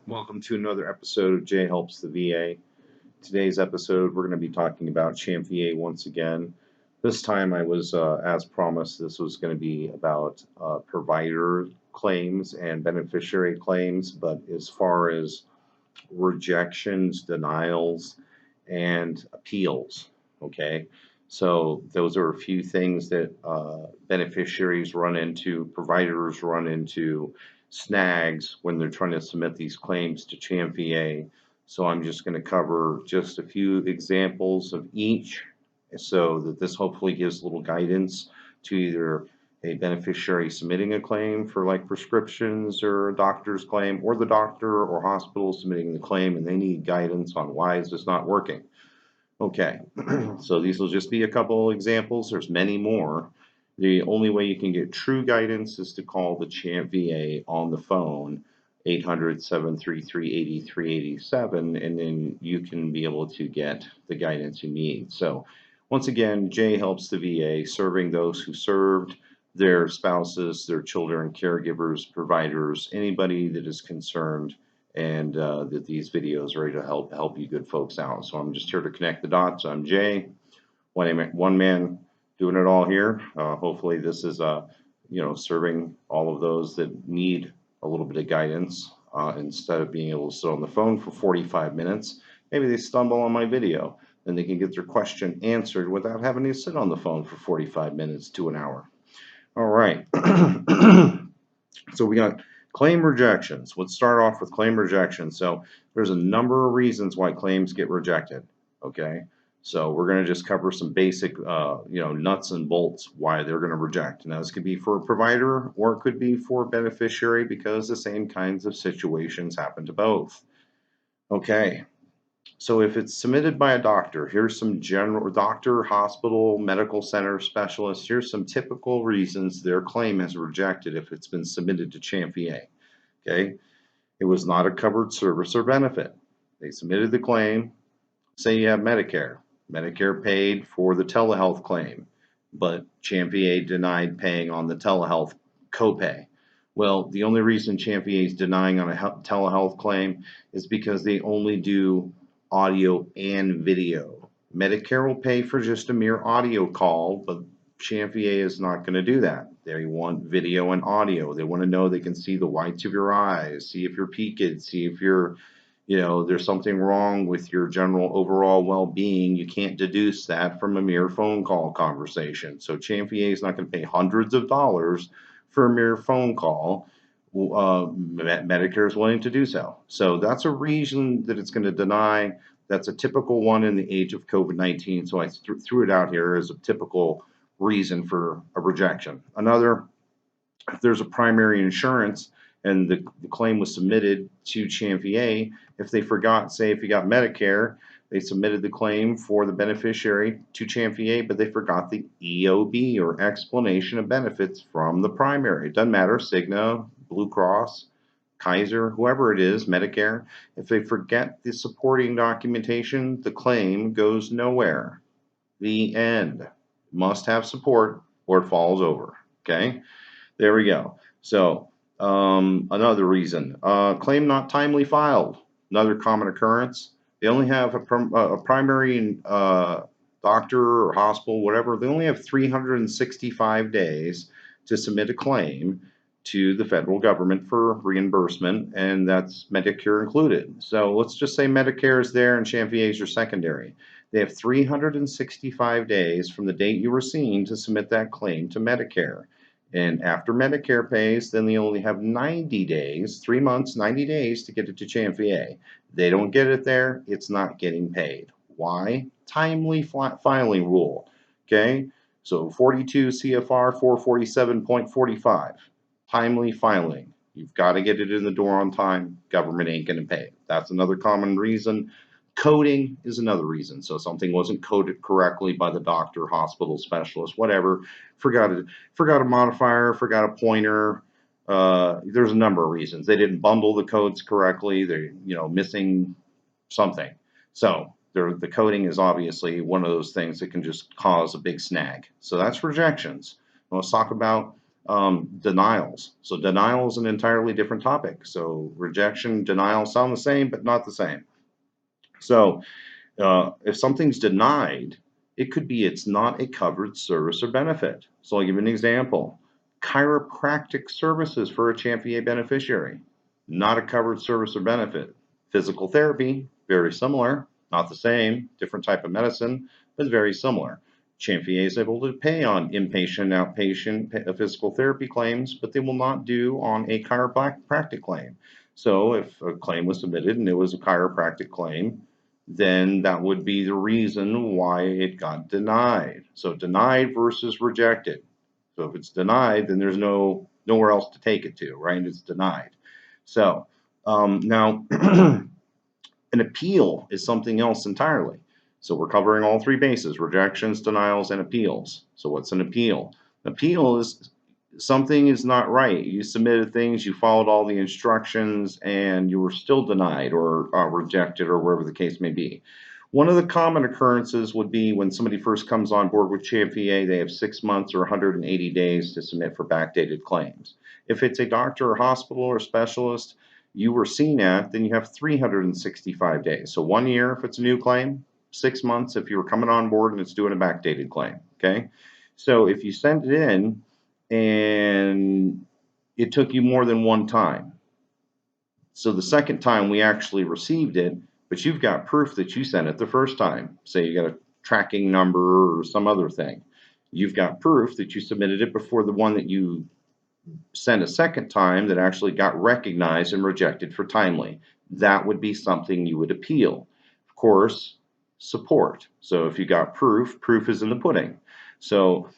Welcome to another episode of Jay Helps the VA. Today's episode, we're going to be talking about CHAMPVA once again. This time, I was, as promised, this was going to be about provider claims and beneficiary claims, but as far as rejections, denials, and appeals, okay? So, those are a few things that beneficiaries run into, providers run into, snags when they're trying to submit these claims to CHAMPVA. So I'm just going to cover just a few examples of each so that this hopefully gives a little guidance to either a beneficiary submitting a claim for like prescriptions or a doctor's claim, or the doctor or hospital submitting the claim and they need guidance on why is this not working. Okay, so these will just be a couple examples. There's many more. The only way you can get true guidance is to call the CHAMPVA on the phone, 800-733-8387, and then you can be able to get the guidance you need. So once again, Jay Helps the VA, serving those who served, their spouses, their children, caregivers, providers, anybody that is concerned, and that these videos are ready to help you good folks out. So I'm just here to connect the dots. I'm Jay, one man doing it all here. Hopefully this is serving all of those that need a little bit of guidance instead of being able to sit on the phone for 45 minutes. Maybe they stumble on my video and they can get their question answered without having to sit on the phone for 45 minutes to an hour. All right. So we got claim rejections. Let's start off with claim rejections. So there's a number of reasons why claims get rejected. Okay. So we're going to just cover some basic, nuts and bolts why they're going to reject. Now this could be for a provider or it could be for a beneficiary because the same kinds of situations happen to both. Okay. So if it's submitted by a doctor, here's some general doctor, hospital, medical center specialist. Here's some typical reasons their claim is rejected if it's been submitted to CHAMPVA. Okay, it was not a covered service or benefit. They submitted the claim. Say you have Medicare. Medicare paid for the telehealth claim, but CHAMPVA denied paying on the telehealth copay. Well, the only reason CHAMPVA is denying on a telehealth claim is because they only do audio and video. Medicare will pay for just a mere audio call, but CHAMPVA is not going to do that. They want video and audio. They want to know they can see the whites of your eyes, see if you're peaked, see if you're, there's something wrong with your general overall well-being. You can't deduce that from a mere phone call conversation. So CHAMPVA is not going to pay hundreds of dollars for a mere phone call. Medicare is willing to do so. So that's a reason that it's going to deny. That's a typical one in the age of COVID-19. So I threw it out here as a typical reason for a rejection. Another, if there's a primary insurance and the claim was submitted to CHAMPVA, if they forgot, say if you got Medicare, they submitted the claim for the beneficiary to CHAMPVA, but they forgot the EOB or explanation of benefits from the primary. It doesn't matter, Cigna, Blue Cross, Kaiser, whoever it is, Medicare. If they forget the supporting documentation, the claim goes nowhere. The end. Must have support or it falls over. Okay, there we go. So another reason, claim not timely filed. Another common occurrence. They only have a primary doctor or hospital, whatever. They only have 365 days to submit a claim to the federal government for reimbursement, and that's Medicare included. So let's just say Medicare is there and CHAMPVA is your secondary. They have 365 days from the date you were seen to submit that claim to Medicare. And after Medicare pays, then they only have 90 days, 3 months, 90 days to get it to CHAMPVA. They don't get it there, it's not getting paid. Why? Timely filing rule. Okay, so 42 CFR 447.45. Timely filing. You've got to get it in the door on time. Government ain't going to pay it. That's another common reason. Coding is another reason. So something wasn't coded correctly by the doctor, hospital specialist, whatever. Forgot a modifier, forgot a pointer. There's a number of reasons. They didn't bundle the codes correctly. They're missing something. So the coding is obviously one of those things that can just cause a big snag. So that's rejections. Let's talk about Denials. So denial is an entirely different topic. So rejection, denial sound the same, but not the same. So if something's denied, it could be it's not a covered service or benefit. So I'll give you an example. Chiropractic services for a CHAMPVA beneficiary, not a covered service or benefit. Physical therapy, very similar, not the same, different type of medicine, but very similar. CHAMPVA is able to pay on inpatient, outpatient physical therapy claims, but they will not do on a chiropractic claim. So if a claim was submitted and it was a chiropractic claim, then that would be the reason why it got denied. So denied versus rejected. So if it's denied, then there's nowhere else to take it to, right? It's denied. So now an appeal is something else entirely. So we're covering all three bases: rejections, denials, and appeals. So what's an appeal? An appeal is something is not right. You submitted things, you followed all the instructions, and you were still denied or rejected or wherever the case may be. One of the common occurrences would be when somebody first comes on board with CHAMPVA, they have 6 months or 180 days to submit for backdated claims. If it's a doctor or hospital or specialist you were seen at, then you have 365 days. So 1 year if it's a new claim, 6 months if you were coming on board and it's doing a backdated claim. Okay. So if you send it in and it took you more than one time. So the second time we actually received it, but you've got proof that you sent it the first time. Say you got a tracking number or some other thing. You've got proof that you submitted it before the one that you sent a second time that actually got recognized and rejected for timely. That would be something you would appeal. Of course, support. So if you got proof, proof is in the pudding. So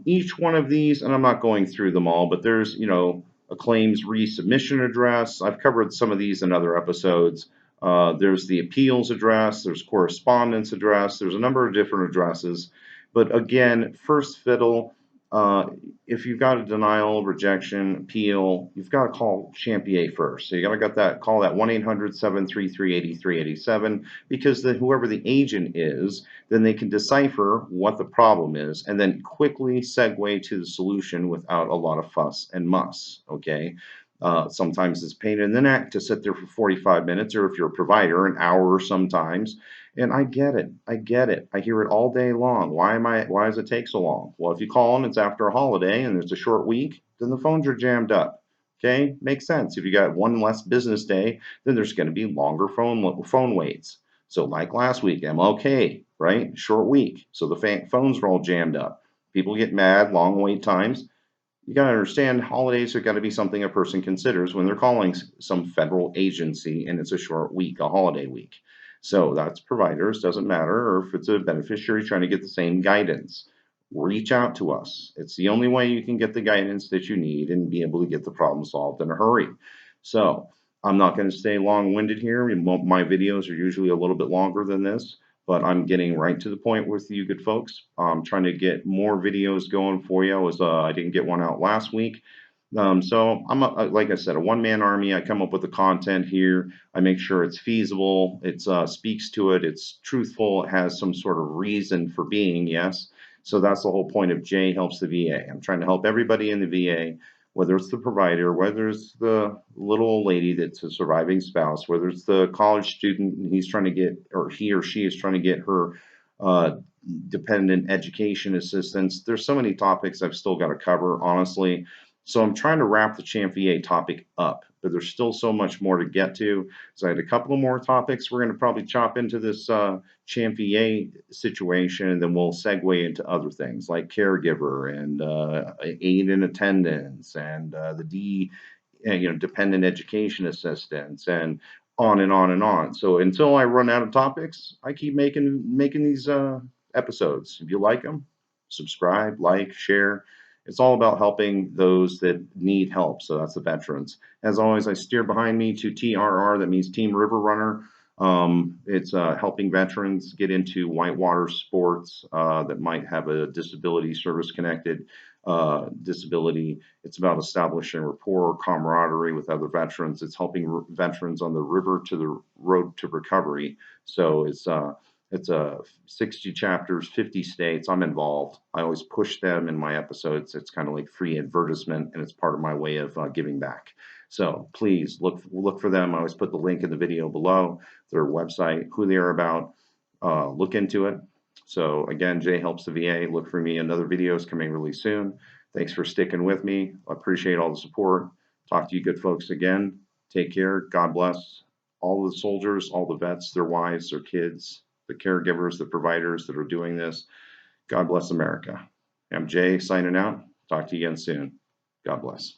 each one of these, and I'm not going through them all, but there's, a claims resubmission address. I've covered some of these in other episodes. There's the appeals address, there's correspondence address, there's a number of different addresses. But again, first fiddle, if you've got a denial, rejection, appeal, you've got to call CHAMPVA first. So you got to call that 1-800-733-8387 because whoever the agent is, then they can decipher what the problem is and then quickly segue to the solution without a lot of fuss and muss. Okay. Sometimes it's a pain in the neck to sit there for 45 minutes, or if you're a provider, an hour sometimes. And I get it. I get it. I hear it all day long. Why does it take so long? Well, if you call and it's after a holiday and it's a short week, then the phones are jammed up. Okay, makes sense. If you got one less business day, then there's going to be longer phone waits. So like last week, MLK, right? Short week. So the phones are all jammed up. People get mad, long wait times. You got to understand holidays are got to be something a person considers when they're calling some federal agency and it's a short week, a holiday week. So that's providers, doesn't matter, or if it's a beneficiary trying to get the same guidance, reach out to us. It's the only way you can get the guidance that you need and be able to get the problem solved in a hurry. So I'm not going to stay long-winded here. My videos are usually a little bit longer than this, but I'm getting right to the point with you good folks. I'm trying to get more videos going for you. I didn't get one out last week. So I'm like I said, a one-man army. I come up with the content here. I make sure it's feasible. It speaks to it. It's truthful. It has some sort of reason for being. Yes. So that's the whole point of J helps the VA. I'm trying to help everybody in the VA, whether it's the provider, whether it's the little old lady that's a surviving spouse, whether it's the college student and he's trying to get, or he or she is trying to get her dependent education assistance. There's so many topics I've still got to cover, honestly. So I'm trying to wrap the CHAMPVA topic up, but there's still so much more to get to. So I had a couple of more topics. We're going to probably chop into this CHAMPVA situation, and then we'll segue into other things like caregiver and aid in attendance and dependent education assistance and on and on and on. So until I run out of topics, I keep making these episodes. If you like them, subscribe, like, share. It's all about helping those that need help. So that's the veterans. As always, I steer behind me to TRR. That means Team River Runner. It's helping veterans get into whitewater sports that might have a disability, service-connected disability. It's about establishing rapport, camaraderie with other veterans. It's helping veterans on the river to the road to recovery. So it's It's 60 chapters, 50 states. I'm involved. I always push them in my episodes. It's kind of like free advertisement, and it's part of my way of giving back. So please look for them. I always put the link in the video below, their website, who they are about. Look into it. So again, Jay helps the VA. Look for me. Another video is coming really soon. Thanks for sticking with me. I appreciate all the support. Talk to you good folks again. Take care. God bless all the soldiers, all the vets, their wives, their kids, the caregivers, the providers that are doing this. God bless America. I'm Jay signing out. Talk to you again soon. God bless.